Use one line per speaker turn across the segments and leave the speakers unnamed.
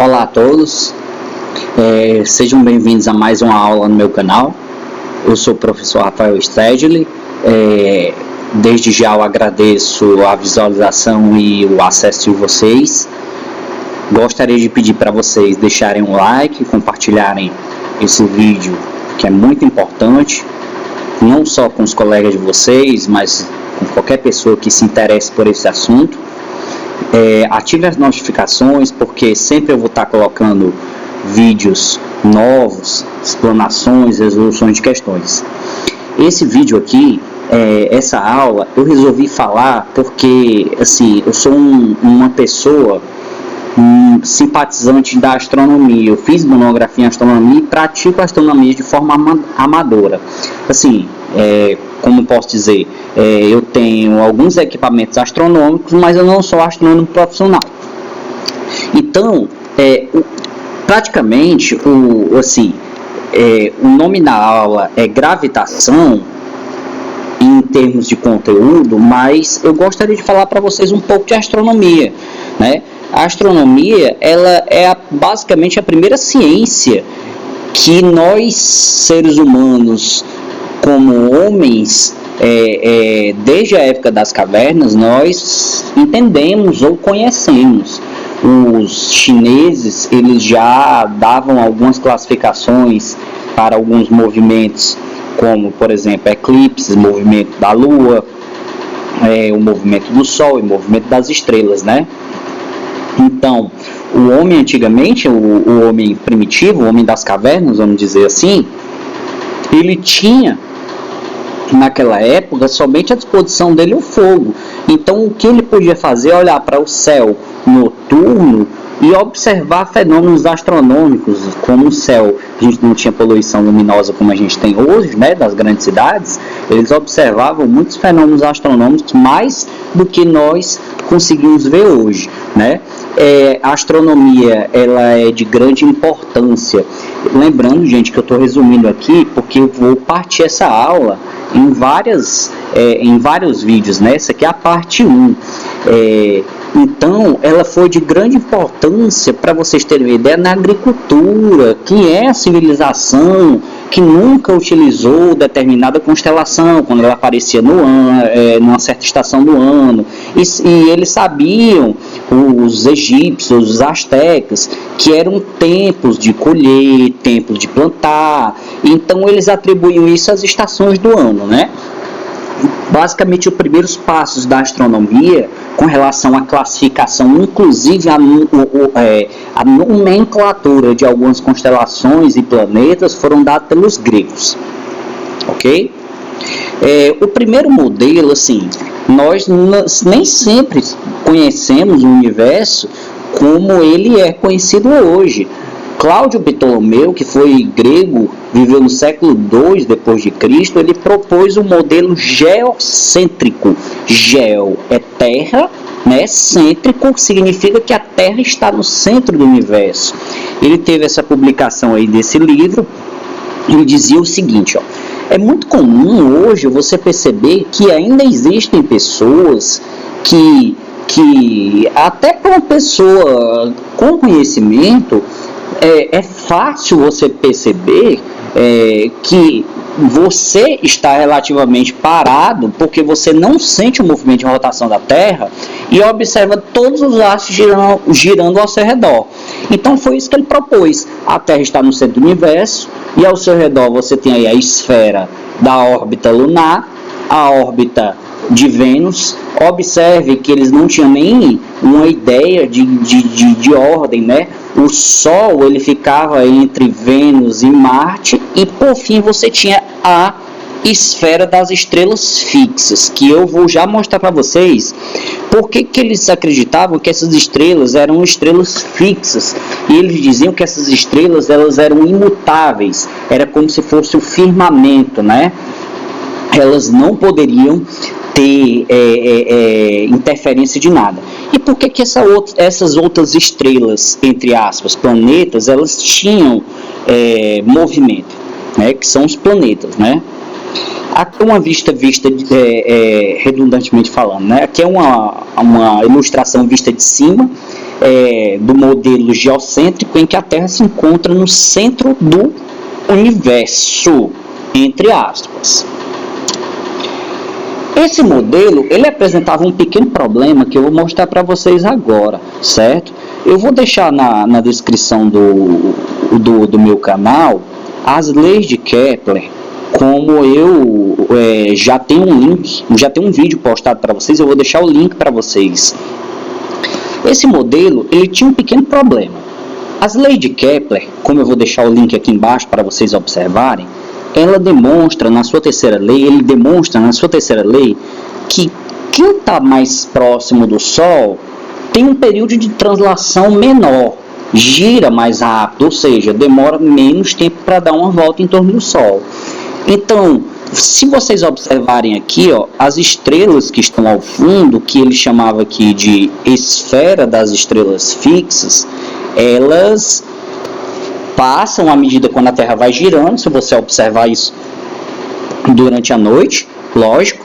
Olá a todos, sejam bem-vindos a mais uma aula no meu canal. Eu sou o professor Rafael Stedley. Desde já eu agradeço a visualização e o acesso de vocês. Gostaria de pedir para vocês deixarem um like, compartilharem esse vídeo, que é muito importante, não só com os colegas de vocês, mas com qualquer pessoa que se interesse por esse assunto. Ative as notificações, porque sempre eu vou estar colocando vídeos novos, explanações, resoluções de questões. Esse vídeo aqui, essa aula, eu resolvi falar porque, assim, eu sou uma pessoa simpatizante da astronomia. Eu fiz monografia em astronomia e pratico astronomia de forma amadora. Assim, como posso dizer, eu tenho alguns equipamentos astronômicos, mas eu não sou astrônomo profissional. Então, praticamente, o nome da aula é gravitação, em termos de conteúdo, mas eu gostaria de falar para vocês um pouco de astronomia, né? A astronomia, ela é basicamente a primeira ciência que nós, seres humanos, como homens, desde a época das cavernas, nós entendemos ou conhecemos. Os chineses, eles já davam algumas classificações para alguns movimentos, como, por exemplo, eclipses, movimento da Lua, o movimento do Sol e o movimento das estrelas, né? Então, o homem antigamente, o homem primitivo, o homem das cavernas, vamos dizer assim, ele tinha, naquela época, somente à disposição dele o fogo. Então, o que ele podia fazer é olhar para o céu noturno e observar fenômenos astronômicos, como o céu. A gente não tinha poluição luminosa como a gente tem hoje, né, das grandes cidades. Eles observavam muitos fenômenos astronômicos, mais do que nós conseguimos ver hoje, né? A astronomia, ela é de grande importância. Lembrando, gente, que eu estou resumindo aqui, porque eu vou partir essa aula em vários vídeos, né? Essa aqui é a parte 1. Então, ela foi de grande importância, para vocês terem uma ideia, na agricultura, que é a civilização que nunca utilizou determinada constelação, quando ela aparecia no ano, numa certa estação do ano. E eles sabiam, os egípcios, os astecas, que eram tempos de colher, tempos de plantar. Então, eles atribuíam isso às estações do ano, né? Basicamente, os primeiros passos da astronomia com relação à classificação, inclusive a nomenclatura de algumas constelações e planetas, foram dados pelos gregos, ok? O primeiro modelo, assim, nós nem sempre conhecemos o universo como ele é conhecido hoje. Cláudio Ptolomeu, que foi grego, viveu no século II depois de Cristo, ele propôs um modelo geocêntrico. Geo é terra, né? Cêntrico significa que a Terra está no centro do universo. Ele teve essa publicação aí desse livro. Ele dizia o seguinte, ó: é muito comum hoje você perceber que ainda existem pessoas que até para uma pessoa com conhecimento, é fácil você perceber que você está relativamente parado, porque você não sente o movimento de rotação da Terra e observa todos os astros girando ao seu redor. Então foi isso que ele propôs. A Terra está no centro do universo e ao seu redor você tem aí a esfera da órbita lunar, a órbita de Vênus. Observe que eles não tinham nem uma ideia de ordem, né? O Sol, ele ficava entre Vênus e Marte, e por fim você tinha a esfera das estrelas fixas, que eu vou já mostrar para vocês porque que eles acreditavam que essas estrelas eram estrelas fixas, e eles diziam que essas estrelas, elas eram imutáveis, era como se fosse o firmamento, né? Elas não poderiam ter interferência de nada. E por que essas outras estrelas, entre aspas, planetas, elas tinham movimento, né? Que são os planetas, né? Aqui é uma vista redundantemente falando, né? Aqui é uma ilustração vista de cima, do modelo geocêntrico, em que a Terra se encontra no centro do universo, entre aspas. Esse modelo, ele apresentava um pequeno problema que eu vou mostrar para vocês agora, certo? Eu vou deixar na descrição do meu canal as leis de Kepler. Como eu já tenho um link, já tenho um vídeo postado para vocês, eu vou deixar o link para vocês. Esse modelo, ele tinha um pequeno problema. As leis de Kepler, como eu vou deixar o link aqui embaixo para vocês observarem, ele demonstra na sua terceira lei que quem está mais próximo do Sol tem um período de translação menor, gira mais rápido, ou seja, demora menos tempo para dar uma volta em torno do Sol. Então, se vocês observarem aqui, as estrelas que estão ao fundo, que ele chamava aqui de esfera das estrelas fixas, elas passam à medida quando a Terra vai girando, se você observar isso durante a noite, lógico.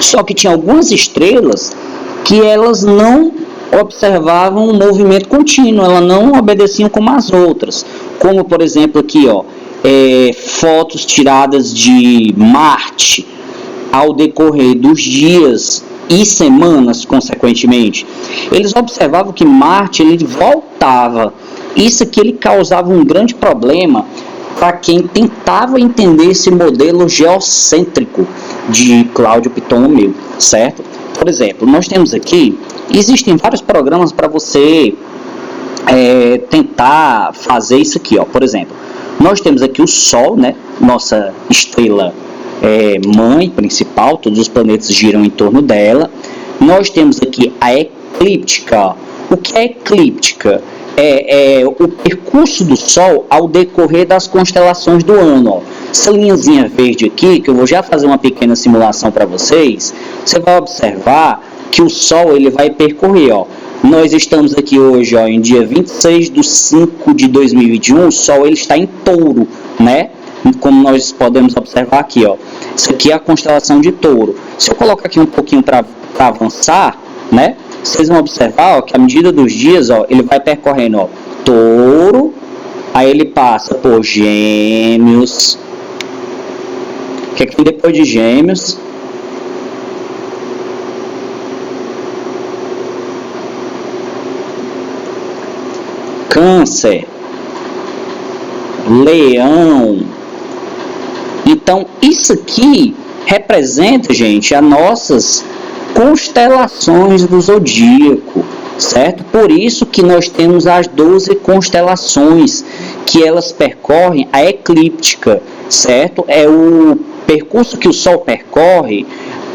Só que tinha algumas estrelas que elas não observavam um movimento contínuo, elas não obedeciam como as outras. Como, por exemplo, aqui, fotos tiradas de Marte ao decorrer dos dias e semanas, consequentemente. Eles observavam que Marte ele voltava. Isso aqui ele causava um grande problema para quem tentava entender esse modelo geocêntrico de Cláudio Ptolomeu, certo? Por exemplo, nós temos aqui, existem vários programas para você tentar fazer isso aqui, por exemplo. Nós temos aqui o Sol, né? Nossa estrela mãe principal, todos os planetas giram em torno dela. Nós temos aqui a eclíptica. O que é eclíptica? É o percurso do Sol ao decorrer das constelações do ano. Essa linhazinha verde aqui, que eu vou já fazer uma pequena simulação para vocês, você vai observar que o Sol ele vai percorrer, Nós estamos aqui hoje, em dia 26/5/2021, o Sol ele está em Touro, né? Como nós podemos observar aqui, Isso aqui é a constelação de Touro. Se eu colocar aqui um pouquinho para avançar, né? Vocês vão observar que à medida dos dias, ele vai percorrendo, Touro, aí ele passa por Gêmeos. O que é que vem depois de Gêmeos? Câncer, Leão. Então, isso aqui representa, gente, as nossas constelações do zodíaco, certo? Por isso que nós temos as 12 constelações, que elas percorrem a eclíptica, certo? É o percurso que o Sol percorre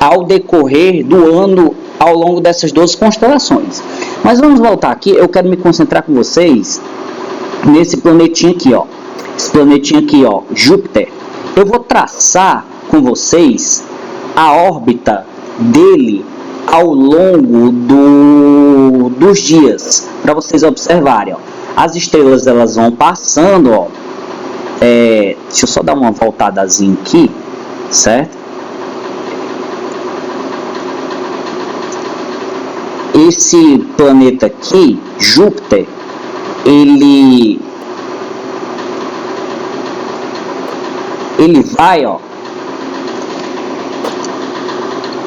ao decorrer do ano, ao longo dessas 12 constelações. Mas vamos voltar aqui, eu quero me concentrar com vocês nesse planetinha aqui, Esse planetinha aqui, Júpiter. Eu vou traçar com vocês a órbita dele ao longo dos dias, para vocês observarem, As estrelas elas vão passando, deixa eu só dar uma voltadazinha aqui, certo? Esse planeta aqui, Júpiter, ele vai,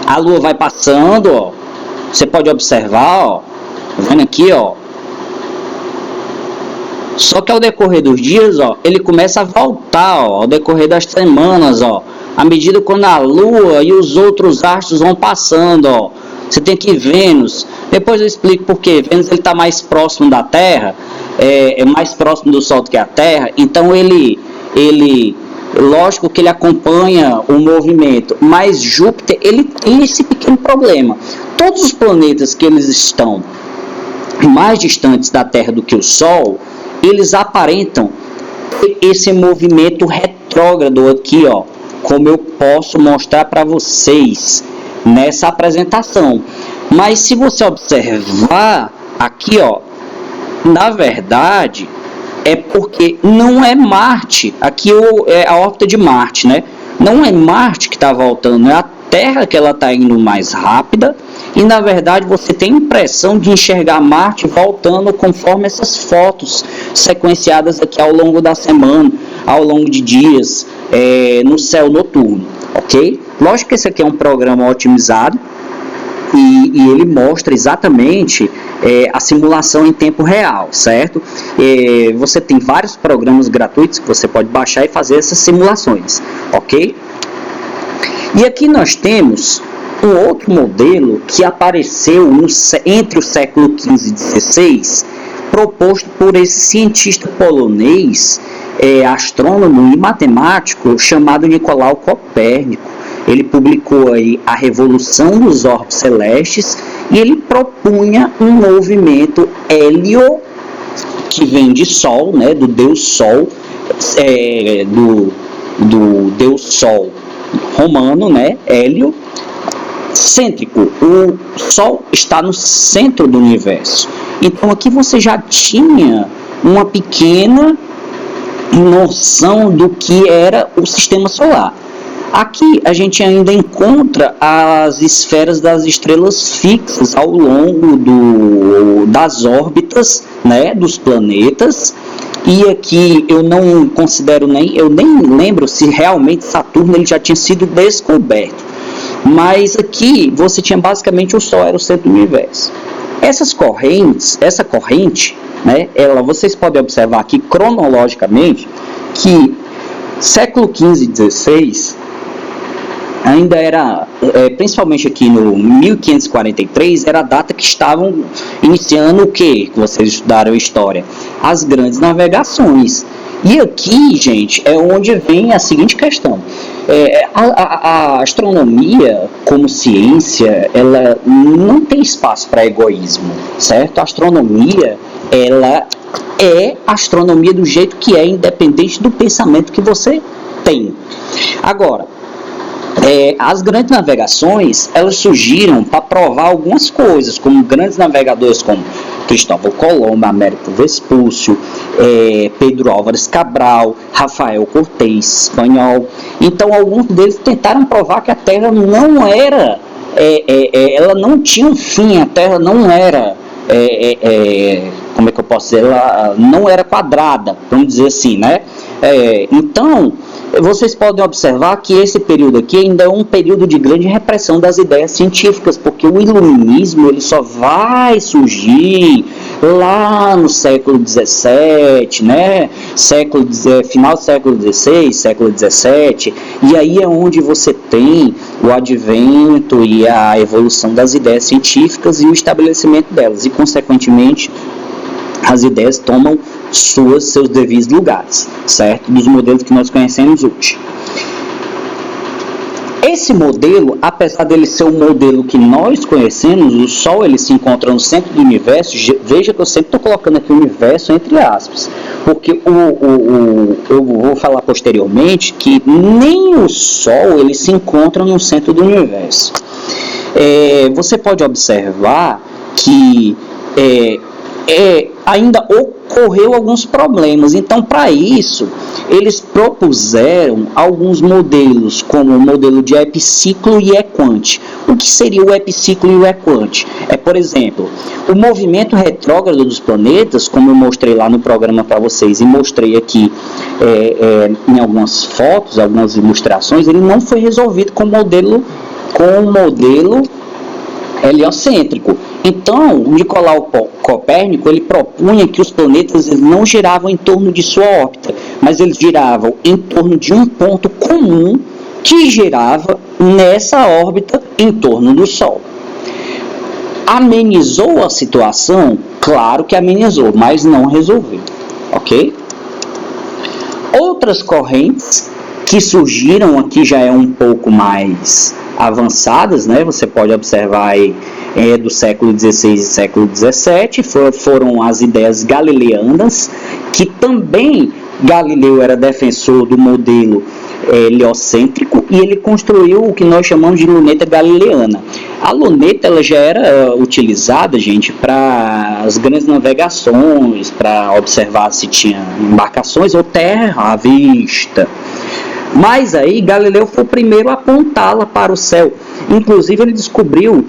a Lua vai passando, você pode observar, vendo aqui, Só que ao decorrer dos dias, ele começa a voltar, ao decorrer das semanas, à medida quando a Lua e os outros astros vão passando, Você tem aqui Vênus. Depois eu explico por quê. Vênus ele está mais próximo da Terra, é mais próximo do Sol do que a Terra. Então lógico que ele acompanha o movimento, mas Júpiter ele tem esse pequeno problema. Todos os planetas que eles estão mais distantes da Terra do que o Sol, eles aparentam esse movimento retrógrado aqui, como eu posso mostrar para vocês nessa apresentação. Mas se você observar aqui, na verdade é porque não é Marte, aqui é a órbita de Marte, né? Não é Marte que está voltando, é a Terra que ela está indo mais rápida e na verdade você tem a impressão de enxergar Marte voltando conforme essas fotos sequenciadas aqui ao longo da semana, ao longo de dias, no céu noturno, ok? Lógico que esse aqui é um programa otimizado, e ele mostra exatamente a simulação em tempo real, certo? Você tem vários programas gratuitos que você pode baixar e fazer essas simulações, ok? E aqui nós temos um outro modelo que apareceu entre o século XV e XVI, proposto por esse cientista polonês, astrônomo e matemático chamado Nicolau Copérnico. Ele publicou aí A Revolução dos Orbes Celestes e ele propunha um movimento hélio, que vem de Sol, né, do Deus Sol, do Deus Sol romano, né, hélio, cêntrico. O Sol está no centro do universo. Então aqui você já tinha uma pequena noção do que era o sistema solar. Aqui a gente ainda encontra as esferas das estrelas fixas ao longo das órbitas, né, dos planetas. E aqui eu não considero eu nem lembro se realmente Saturno ele já tinha sido descoberto. Mas aqui você tinha basicamente o Sol era o centro do universo. Essa corrente, né, vocês podem observar aqui cronologicamente que século XV e XVI ainda era, principalmente aqui no 1543, era a data que estavam iniciando o que vocês estudaram a história? As grandes navegações. E aqui, gente, é onde vem a seguinte questão. A astronomia, como ciência, ela não tem espaço para egoísmo, certo? A astronomia, ela é a astronomia do jeito que é, independente do pensamento que você tem. Agora, as grandes navegações, elas surgiram para provar algumas coisas, como grandes navegadores como Cristóvão Colombo, Américo Vespúcio, Pedro Álvares Cabral, Rafael Cortés, espanhol. Então, alguns deles tentaram provar que a Terra não era, ela não tinha um fim, a Terra não era, como é que eu posso dizer, ela não era quadrada, vamos dizer assim, né? Então, vocês podem observar que esse período aqui ainda é um período de grande repressão das ideias científicas, porque o iluminismo ele só vai surgir lá no século XVII, né? Final do século XVI, século XVII, e aí é onde você tem o advento e a evolução das ideias científicas e o estabelecimento delas, e consequentemente as ideias tomam seus devidos lugares, certo? Dos modelos que nós conhecemos hoje. Esse modelo, apesar dele ser um modelo que nós conhecemos, o Sol ele se encontra no centro do universo. Veja que eu sempre estou colocando aqui o universo entre aspas, porque eu vou falar posteriormente que nem o Sol ele se encontra no centro do universo. Você pode observar que ainda ocorreu alguns problemas. Então, para isso, eles propuseram alguns modelos, como o modelo de epiciclo e equante. O que seria o epiciclo e o equante? Por exemplo, o movimento retrógrado dos planetas, como eu mostrei lá no programa para vocês, e mostrei aqui em algumas fotos, algumas ilustrações, ele não foi resolvido com o modelo heliocêntrico. Então, Nicolau Copérnico ele propunha que os planetas eles não giravam em torno de sua órbita, mas eles giravam em torno de um ponto comum que girava nessa órbita em torno do Sol. Amenizou a situação? Claro que amenizou, mas não resolveu, ok? Outras correntes que surgiram aqui já é um pouco mais avançadas, né? Você pode observar aí do século XVI e século XVII, foram as ideias galileanas, que também Galileu era defensor do modelo heliocêntrico e ele construiu o que nós chamamos de luneta galileana. A luneta ela já era utilizada, gente, para as grandes navegações, para observar se tinha embarcações ou terra à vista. Mas aí Galileu foi o primeiro a apontá-la para o céu. Inclusive ele descobriu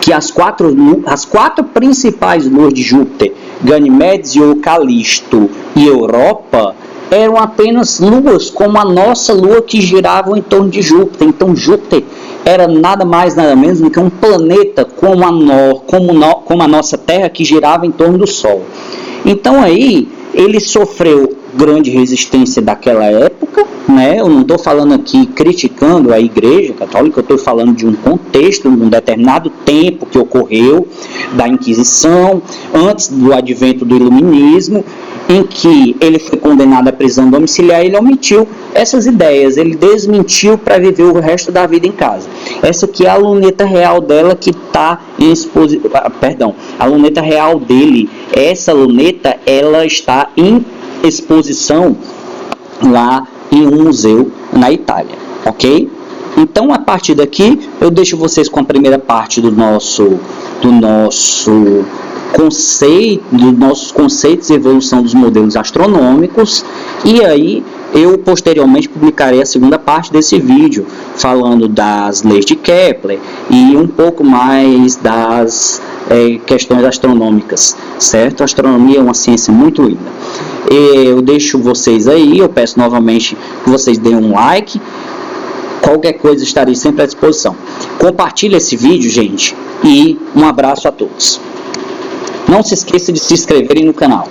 que as quatro principais luas de Júpiter, Ganimedes, Io, Calisto e Europa, eram apenas luas como a nossa lua que giravam em torno de Júpiter. Então Júpiter era nada mais nada menos do que um planeta como a nossa Terra que girava em torno do Sol. Então aí ele sofreu grande resistência daquela época, né? Eu não estou falando aqui criticando a Igreja Católica, eu estou falando de um contexto, de um determinado tempo que ocorreu da Inquisição, antes do advento do Iluminismo, em que ele foi condenado à prisão domiciliar e ele omitiu essas ideias, ele desmentiu para viver o resto da vida em casa. Essa aqui é a luneta real dela que está em exposição, a luneta real dele, essa luneta, ela está em exposição lá em um museu na Itália, ok? Então, a partir daqui, eu deixo vocês com a primeira parte do nosso conceito, dos nossos conceitos e evolução dos modelos astronômicos, e aí eu posteriormente publicarei a segunda parte desse vídeo, falando das leis de Kepler e um pouco mais das questões astronômicas, certo? A astronomia é uma ciência muito linda. Eu deixo vocês aí, eu peço novamente que vocês deem um like, qualquer coisa estarei sempre à disposição. Compartilhe esse vídeo, gente, e um abraço a todos. Não se esqueça de se inscreverem no canal.